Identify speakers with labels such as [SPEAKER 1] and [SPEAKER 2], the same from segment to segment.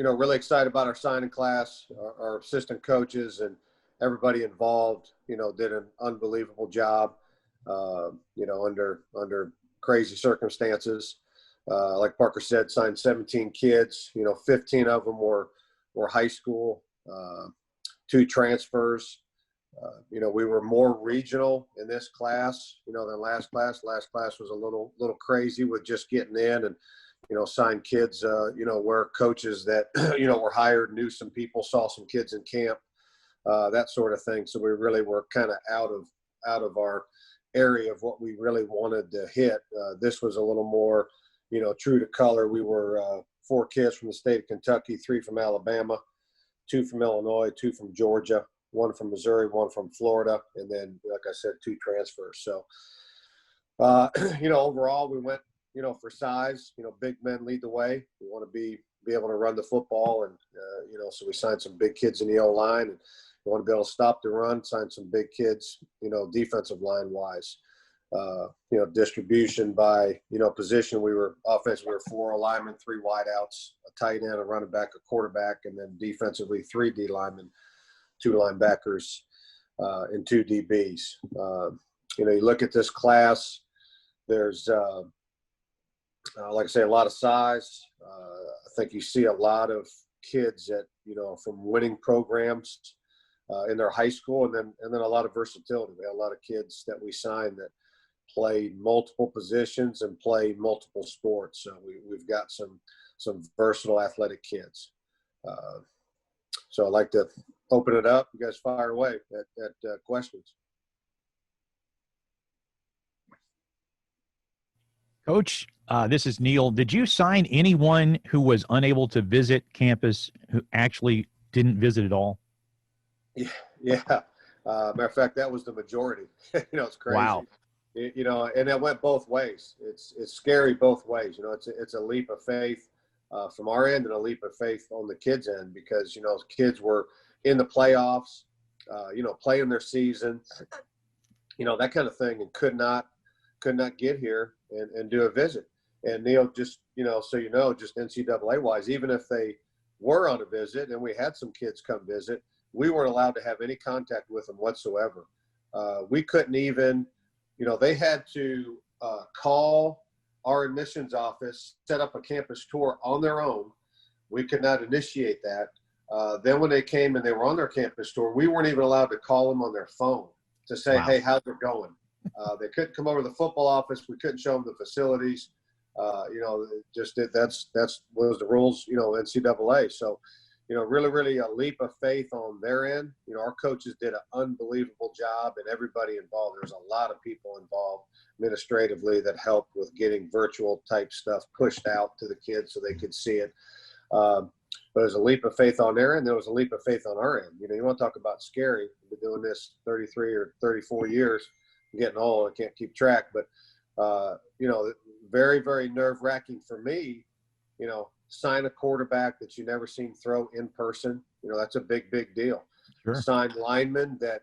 [SPEAKER 1] really excited about our signing class. Our assistant coaches and everybody involved, did an unbelievable job, under crazy circumstances. Like Parker said, signed 17 kids. 15 of them were high school, 2 transfers. We were more regional in this class, than last class. Last class was a little crazy with just getting in and, signed kids, where coaches that, were hired, knew some people, saw some kids in camp, that sort of thing. So we really were kind of out of our area of what we really wanted to hit. This was a little more, true to color. We were 4 kids from the state of Kentucky, 3 from Alabama, 2 from Illinois, 2 from Georgia, 1 from Missouri, 1 from Florida, and then, like I said, 2 transfers. So, overall, we went, for size. Big men lead the way. We want to be able to run the football, and so we signed some big kids in the O-line, and we want to be able to stop the run. Sign some big kids, defensive line wise. Distribution by position. We were offense. We were 4 linemen, 3 wideouts, a tight end, a running back, a quarterback, and then defensively 3 D linemen, 2 linebackers, and 2 DBs. You look at this class. There's like I say, a lot of size. I think you see a lot of kids that from winning programs in their high school, and then a lot of versatility. We had a lot of kids that we signed that play multiple positions and play multiple sports. So we've got some versatile athletic kids. So I'd like to open it up. You guys fire away at questions.
[SPEAKER 2] Coach, this is Neil. Did you sign anyone who was unable to visit campus who actually didn't visit at all?
[SPEAKER 1] Yeah. Matter of fact, that was the majority. It's crazy.
[SPEAKER 2] Wow.
[SPEAKER 1] And it went both ways. It's scary both ways. It's a leap of faith from our end and a leap of faith on the kids' end, because kids were in the playoffs, playing their season, that kind of thing, and could not get here and do a visit. And Neil, just just NCAA wise, even if they were on a visit and we had some kids come visit, we weren't allowed to have any contact with them whatsoever. We couldn't even, they had to call our admissions office, set up a campus tour on their own. We could not initiate that. Then when they came and they were on their campus tour, we weren't even allowed to call them on their phone to say,
[SPEAKER 2] wow.
[SPEAKER 1] Hey, how's it going? They couldn't come over to the football office. We couldn't show them the facilities. That's was the rules, NCAA. So, really a leap of faith on their end. Our coaches did an unbelievable job, and everybody involved. There's a lot of people involved administratively that helped with getting virtual type stuff pushed out to the kids so they could see it. But it was a leap of faith on their end. There was a leap of faith on our end. You want to talk about scary. We've been doing this 33 or 34 years. I'm getting old. I can't keep track. But, very, very nerve-wracking for me, sign a quarterback that you never seen throw in person. That's a big, big deal.
[SPEAKER 2] Sure.
[SPEAKER 1] Sign linemen that,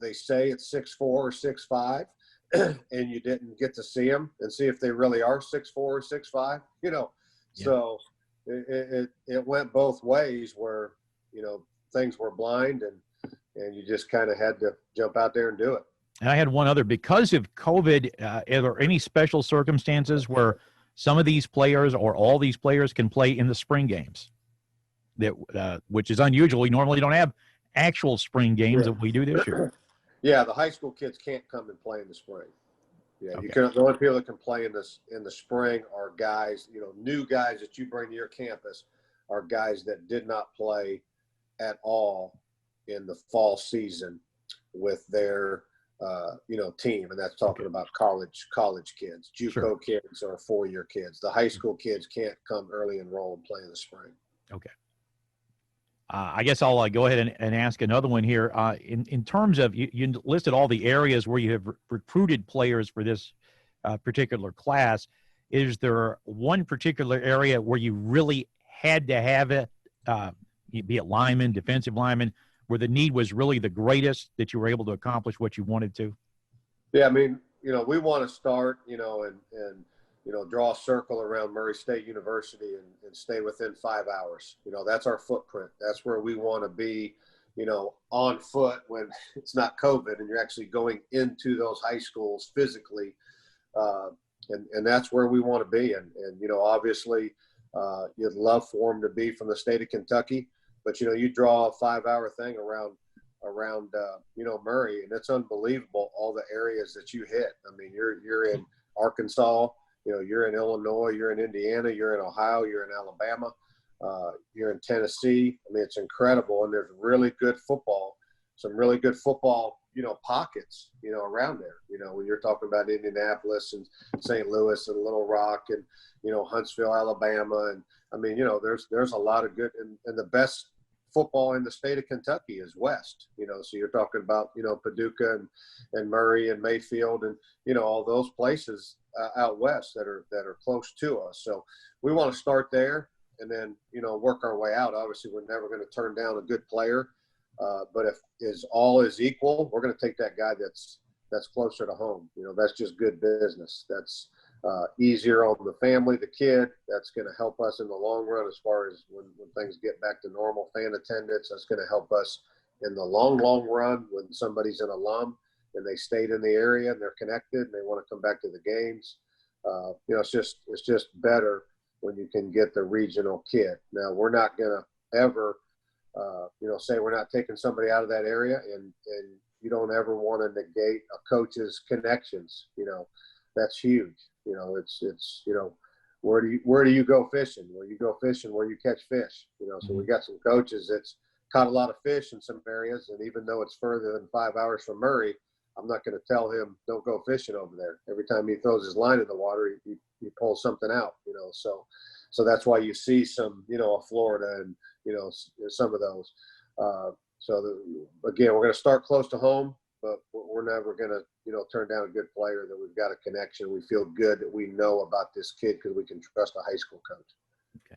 [SPEAKER 1] they say it's 6'4" or 6'5", and you didn't get to see them and see if they really are 6'4" or 6'5", Yeah. So it went both ways where, things were blind and you just kind of had to jump out there and do it.
[SPEAKER 2] And I had one other, because of COVID, are there any special circumstances where some of these players or all these players can play in the spring games, which is unusual? We normally don't have actual spring games that we do this year.
[SPEAKER 1] Yeah, the high school kids can't come and play in the spring. Yeah,
[SPEAKER 2] okay.
[SPEAKER 1] The only people that can play in the spring are guys, new guys that you bring to your campus are guys that did not play at all in the fall season with their team, and that's talking about college kids, JUCO
[SPEAKER 2] Sure.
[SPEAKER 1] kids, or 4-year kids. The high school kids can't come early enroll and play in the spring.
[SPEAKER 2] Okay. I guess I'll go ahead and ask another one here. In terms of, you listed all the areas where you have recruited players for this particular class. Is there one particular area where you really had to have it, be it lineman, defensive lineman, where the need was really the greatest, that you were able to accomplish what you wanted to?
[SPEAKER 1] Yeah, I mean, we want to start, and draw a circle around Murray State University and stay within 5 hours. That's our footprint. That's where we want to be, on foot when it's not COVID and you're actually going into those high schools physically. And that's where we want to be. And obviously you'd love for them to be from the state of Kentucky, but, you draw a 5-hour thing around Murray, and it's unbelievable all the areas that you hit. I mean, you're in Arkansas, you're in Illinois, you're in Indiana, you're in Ohio, you're in Alabama, you're in Tennessee. I mean, it's incredible. And there's really good football, some really good football, pockets, around there, when you're talking about Indianapolis and St. Louis and Little Rock and, Huntsville, Alabama. And I mean, there's a lot of good, and the best football in the state of Kentucky is West, so you're talking about, Paducah and Murray and Mayfield and, all those places out West that are close to us. So we want to start there and then, work our way out. Obviously we're never going to turn down a good player. But if all is equal, we're going to take that guy that's closer to home. That's just good business. That's easier on the family, the kid. That's going to help us in the long run as far as when things get back to normal fan attendance. That's going to help us in the long run when somebody's an alum and they stayed in the area and they're connected and they want to come back to the games. It's just better when you can get the regional kid. Now, we're not going to ever say we're not taking somebody out of that area, and you don't ever want to negate a coach's connections. That's huge. It's where do you go fishing? Where you go fishing, where you catch fish. So we got some coaches that's caught a lot of fish in some areas, and even though it's further than 5 hours from Murray, I'm not going to tell him don't go fishing over there. Every time he throws his line in the water, he pulls something out. So that's why you see some, Florida and some of those. Again, we're going to start close to home, but we're never going to, turn down a good player that we've got a connection. We feel good that we know about this kid because we can trust a high school coach.
[SPEAKER 2] Okay.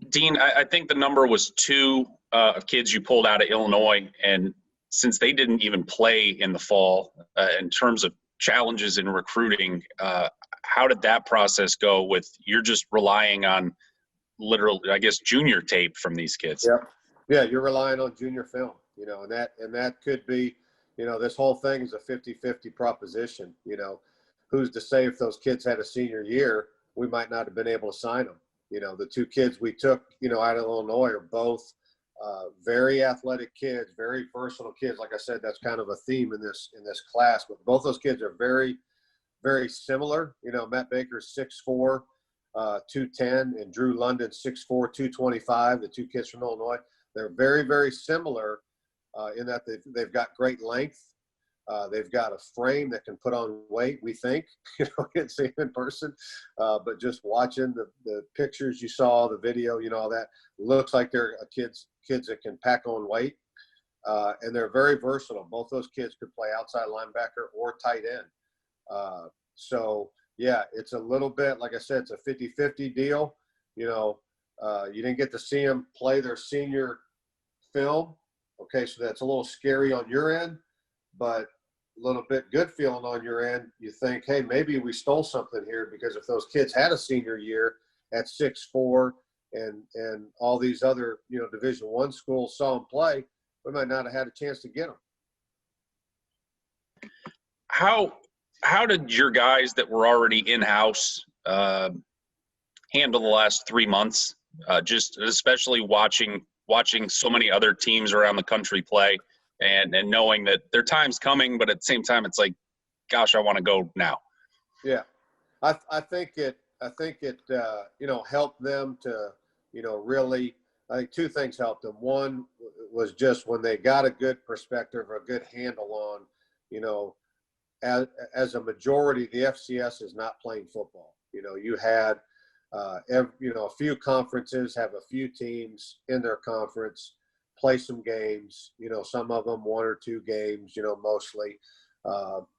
[SPEAKER 3] Dean, I think the number was 2 of kids you pulled out of Illinois, and since they didn't even play in the fall, in terms of challenges in recruiting, how did that process go with you're just relying on literal, I guess, junior tape from these kids?
[SPEAKER 1] Yeah, you're relying on junior film, and that could be, this whole thing is a 50-50 proposition. Who's to say if those kids had a senior year, we might not have been able to sign them. The 2 kids we took, out of Illinois are both very athletic kids, very versatile kids. Like I said, that's kind of a theme in this class, but both those kids are very, very similar. Matt Baker's 6'4", 210, and Drew London 6'4", 225, the 2 kids from Illinois. They're very, very similar in that they've got great length. They've got a frame that can put on weight, we think. I can't see them in person, but just watching the pictures you saw, the video, all that, looks like they're kids that can pack on weight. And they're very versatile. Both those kids could play outside linebacker or tight end. Yeah, it's a little bit, like I said, it's a 50-50 deal. You didn't get to see them play their senior film. Okay, so that's a little scary on your end, but a little bit good feeling on your end. You think, hey, maybe we stole something here, because if those kids had a senior year at 6'4", and all these other, Division I schools saw them play, we might not have had a chance to get them.
[SPEAKER 3] How did your guys that were already in-house handle the last 3 months? Just especially watching so many other teams around the country play, and knowing that their time's coming, but at the same time, it's like, gosh, I want to go now.
[SPEAKER 1] Yeah, I think it helped them to, really. I think 2 things helped them. One was just when they got a good perspective or a good handle on, as a majority, the FCS is not playing football. You had, a few conferences have a few teams in their conference play some games, some of them 1 or 2 games, mostly.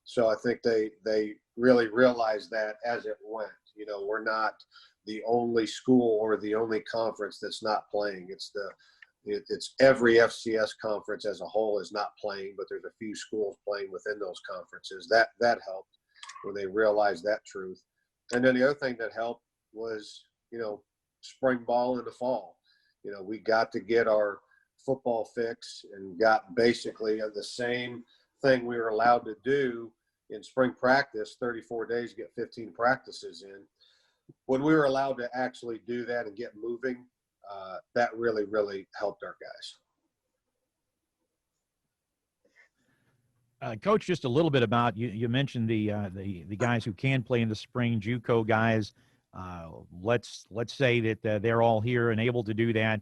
[SPEAKER 1] So I think they really realized that as it went. We're not the only school or the only conference that's not playing. It's every FCS conference as a whole is not playing, but there's a few schools playing within those conferences. That helped when they realized that truth. And then the other thing that helped was, spring ball in the fall. We got to get our football fix and got basically the same thing we were allowed to do in spring practice, 34 days, get 15 practices in. When we were allowed to actually do that and get moving, that really, really helped our
[SPEAKER 2] guys. Coach, just a little bit about you mentioned the guys who can play in the spring, JUCO guys. Let's say that they're all here and able to do that.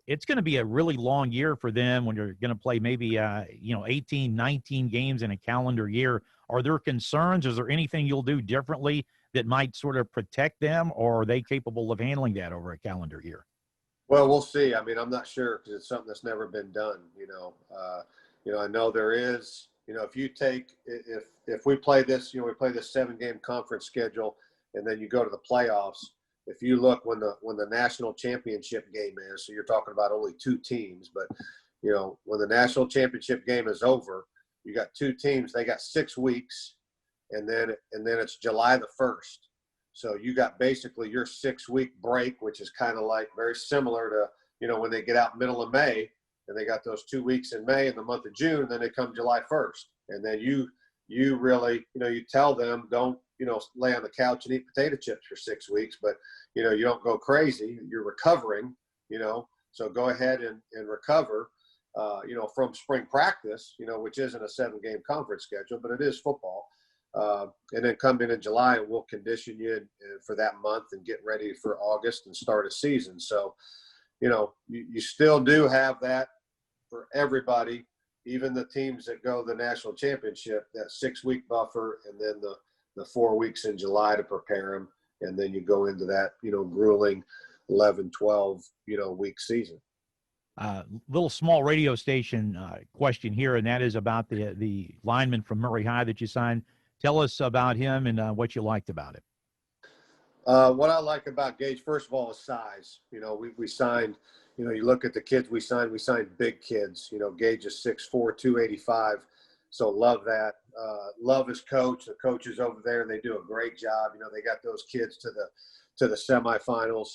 [SPEAKER 2] It's going to be a really long year for them when you're going to play maybe 18, 19 games in a calendar year. Are there concerns? Is there anything you'll do differently that might sort of protect them, or are they capable of handling that over a calendar year?
[SPEAKER 1] Well, we'll see. I mean, I'm not sure because it's something that's never been done. I know there is. If we play this, we play this 7-game conference schedule, and then you go to the playoffs. If you look when the national championship game is, so you're talking about only 2 teams, but when the national championship game is over, you got 2 teams. They got 6 weeks. And then it's July the 1st. So you got basically your 6-week break, which is kind of like very similar to, when they get out middle of May and they got those 2 weeks in May and the month of June, and then they come July 1st. And then you really, you tell them don't, lay on the couch and eat potato chips for 6 weeks, but, you don't go crazy. You're recovering, so go ahead and recover, from spring practice, which isn't a 7-game conference schedule, but it is football. And then come in July and we'll condition you for that month and get ready for August and start a season. So, you still do have that for everybody, even the teams that go the national championship, that 6-week buffer, and then the 4 weeks in July to prepare them. And then you go into that, grueling 11, 12, week season.
[SPEAKER 2] Little small radio station question here, and that is about the lineman from Murray High that you signed. Tell us about him and what you liked about it.
[SPEAKER 1] What I like about Gage, first of all, is size. We signed, you look at the kids we signed big kids. Gage is 6'4", 285. So love that. Love his coach. The coaches over there, they do a great job. They got those kids to the semifinals,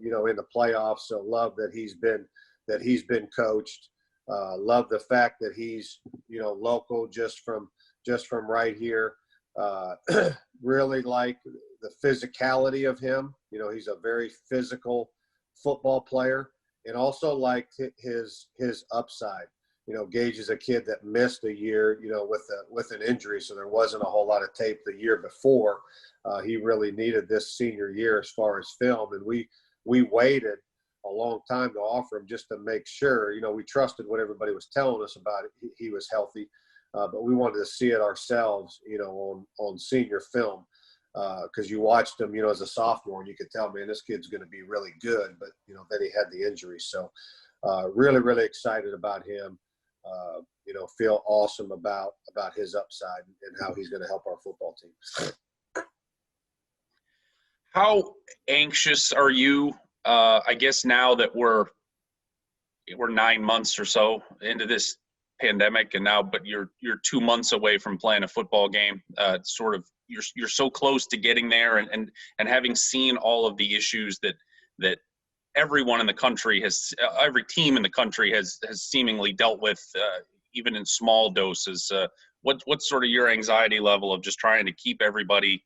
[SPEAKER 1] in the playoffs. So love that he's been coached. Love the fact that he's, local just from right here. Really like the physicality of him. He's a very physical football player, and also liked his upside. Gage is a kid that missed a year, with an injury, so there wasn't a whole lot of tape the year before. He really needed this senior year as far as film, and we waited a long time to offer him just to make sure. We trusted what everybody was telling us about it. He was healthy. But we wanted to see it ourselves, on senior film, because you watched him, as a sophomore, and you could tell, man, this kid's going to be really good. But then he had the injury, so really, really excited about him. Feel awesome about his upside and how he's going to help our football team.
[SPEAKER 3] How anxious are you? I guess now that we're 9 months or so into this pandemic, and now, but you're 2 months away from playing a football game. Sort of, you're so close to getting there, and having seen all of the issues that everyone in the country every team in the country has seemingly dealt with, even in small doses. What's sort of your anxiety level of just trying to keep everybody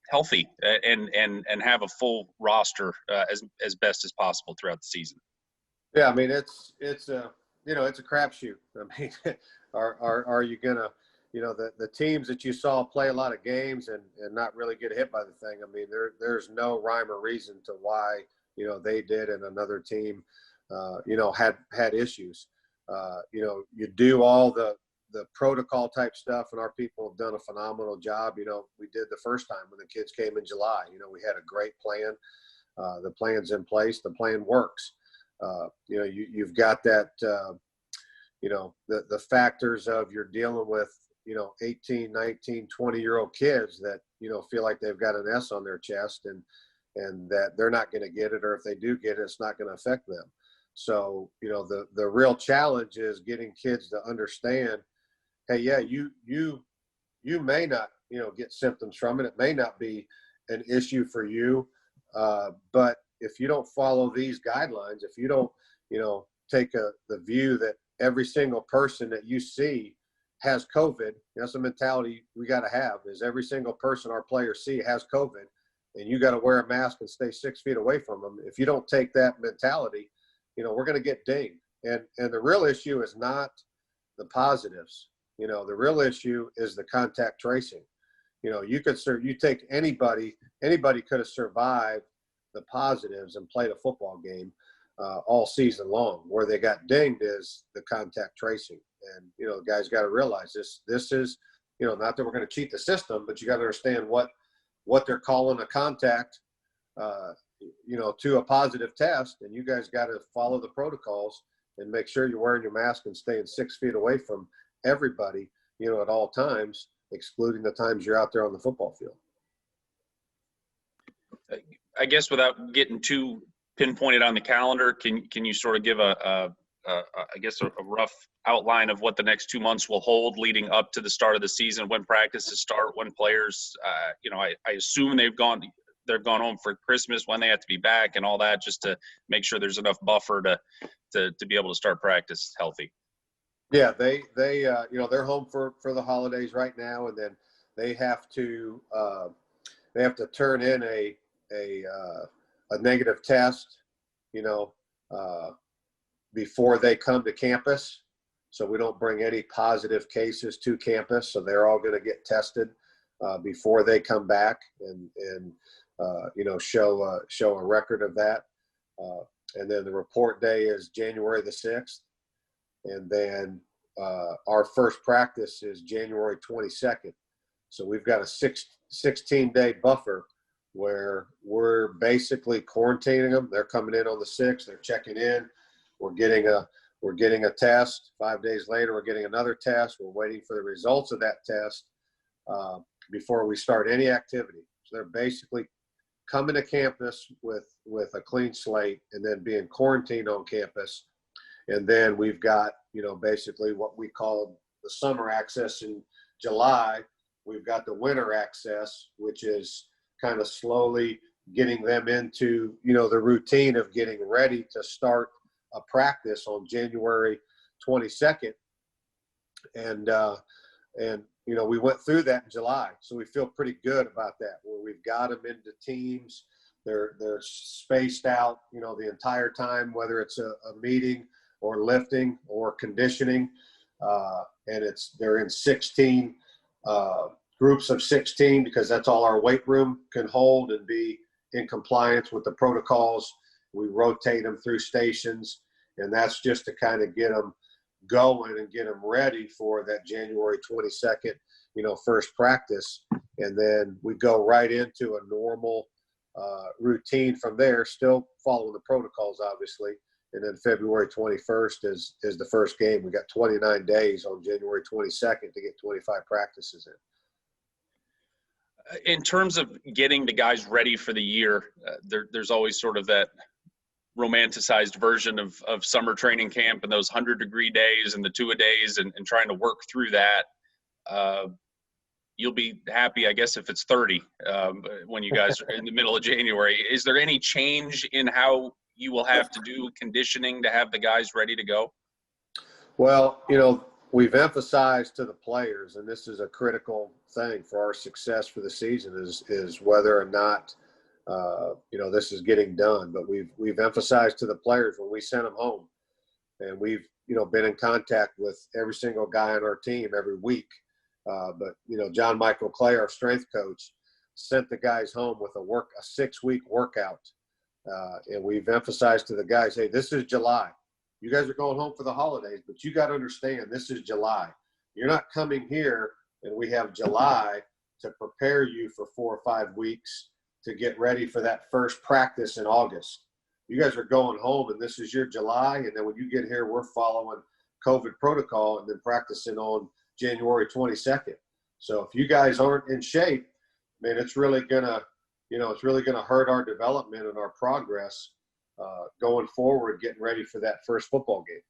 [SPEAKER 3] healthy and have a full roster as best as possible throughout the season?
[SPEAKER 1] Yeah, I mean, it's a crapshoot. I mean, are you gonna, the teams that you saw play a lot of games and not really get hit by the thing? I mean, there's no rhyme or reason to why they did, and another team had issues. You do all the protocol type stuff, and our people have done a phenomenal job. We did the first time when the kids came in July. We had a great plan. The plan's in place. The plan works. You've got that, the factors of you're dealing with, 18, 19, 20-year-old kids that, feel like they've got an S on their chest and that they're not going to get it, or if they do get it, it's not going to affect them. So, the real challenge is getting kids to understand, hey, yeah, you may not, get symptoms from it. It may not be, an issue for you. But if you don't follow these guidelines, if you don't, take the view that every single person that you see has COVID, that's a mentality we got to have, is every single person our players see has COVID, and you got to wear a mask and stay 6 feet away from them. If you don't take that mentality, we're going to get dinged. And the real issue is not the positives. The real issue is the contact tracing. You take anybody could have survived the positives and played a football game all season long. Where they got dinged is the contact tracing. And, the guys got to realize this is, not that we're going to cheat the system, but you got to understand what they're calling a contact, to a positive test. And you guys got to follow the protocols and make sure you're wearing your mask and staying 6 feet away from everybody, at all times, excluding the times you're out there on the football field.
[SPEAKER 3] I guess without getting too pinpointed on the calendar, can you sort of give a rough outline of what the next 2 months will hold leading up to the start of the season, when practices start, when players, I assume they've gone home for Christmas, when they have to be back and all that, just to make sure there's enough buffer to be able to start practice healthy.
[SPEAKER 1] Yeah, they're home for the holidays right now, and then they have to turn in a negative test, before they come to campus. So we don't bring any positive cases to campus. So they're all going to get tested before they come back and show a record of that. And then the report day is January the 6th. And then our first practice is January 22nd. So we've got a 16-day buffer where we're basically quarantining them. They're coming in on the 6th. They're checking in. We're getting a test. 5 days later, we're getting another test. We're waiting for the results of that test before we start any activity. So they're basically coming to campus with a clean slate and then being quarantined on campus. And then we've got, basically what we call the summer access in July. We've got the winter access, which is kind of slowly getting them into, the routine of getting ready to start a practice on January 22nd. And we went through that in July. So we feel pretty good about that, where we've got them into teams. They're spaced out, the entire time, whether it's a meeting or lifting or conditioning. And they're in 16 groups of 16, because that's all our weight room can hold and be in compliance with the protocols. We rotate them through stations, and that's just to kind of get them going and get them ready for that January 22nd, first practice. And then we go right into a normal routine from there, still following the protocols, obviously. And then February 21st is the first game. We got 29 days on January 22nd to get 25 practices in.
[SPEAKER 3] In terms of getting the guys ready for the year, there's always sort of that romanticized version of summer training camp and those 100-degree days and the two-a-days and trying to work through that. You'll be happy, I guess, if it's 30 when you guys are in the middle of January. Is there any change in how you will have to do conditioning to have the guys ready to go?
[SPEAKER 1] Well, we've emphasized to the players, and this is a critical thing for our success for the season, is whether or not this is getting done. But we've emphasized to the players when we send them home, and we've been in contact with every single guy on our team every week. But John Michael Clay, our strength coach, sent the guys home with a 6-week workout, and we've emphasized to the guys, hey, this is July. You guys are going home for the holidays, but you got to understand this is July. You're not coming here and we have July to prepare you for 4 or 5 weeks to get ready for that first practice in August. You guys are going home and this is your July. And then when you get here, we're following COVID protocol and then practicing on January 22nd. So if you guys aren't in shape, man, it's really gonna hurt our development and our progress going forward, getting ready for that first football game.